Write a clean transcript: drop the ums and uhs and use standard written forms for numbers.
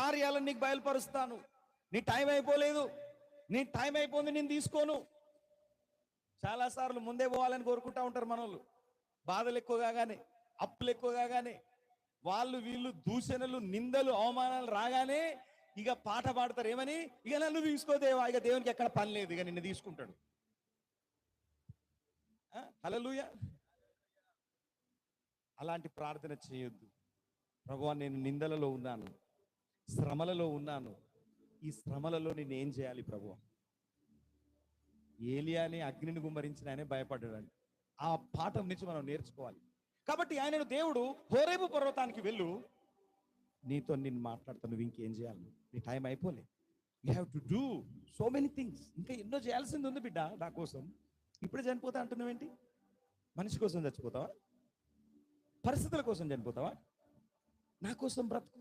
కార్యాలను నీకు బయలుపరుస్తాను. నీ టైం అయిపోలేదు, నీ టైం అయిపోయింది, నేను తీసుకోను. చాలాసార్లు ముందే పోవాలని కోరుకుంటా ఉంటారు మనోళ్ళు. బాధలు ఎక్కువ కాగానే, అప్పులు ఎక్కువ కాగానే, వాళ్ళు వీళ్ళు దూషణలు, నిందలు, అవమానాలు రాగానే ఇక పాట పాడతారు. ఏమని? ఇక నన్ను తీసుకోదేవా, ఇక దేవునికి ఎక్కడ పని లేదు, ఇక నిన్ను తీసుకుంటాడు. హల్లెలూయా. అలాంటి ప్రార్థన చేయొద్దు. ప్రభువా, నేను నిందలలో ఉన్నాను, శ్రమలలో ఉన్నాను, ఈ శ్రమలలో నేను ఏం చేయాలి ప్రభువా? ఏలియాని అగ్నిని గుమ్మరించిన ఆయనే భయపడ్డాడు. ఆ పాఠం నుంచి మనం నేర్చుకోవాలి. కాబట్టి ఆయనను దేవుడు హోరేబు పర్వతానికి వెళ్ళు, నీతో నేను మాట్లాడతాను, నువ్వు ఇంకేం చేయాలి, నీ టైం అయిపోలే, you have to do so many things. ఇంకా ఎన్నో చేయాల్సింది ఉంది బిడ్డ నా కోసం. ఇప్పుడే చనిపోతా అంటున్నావేంటి? మనిషి కోసం చచ్చిపోతావా? పరిస్థితుల కోసం చనిపోతావా? నా కోసం బ్రతుకు.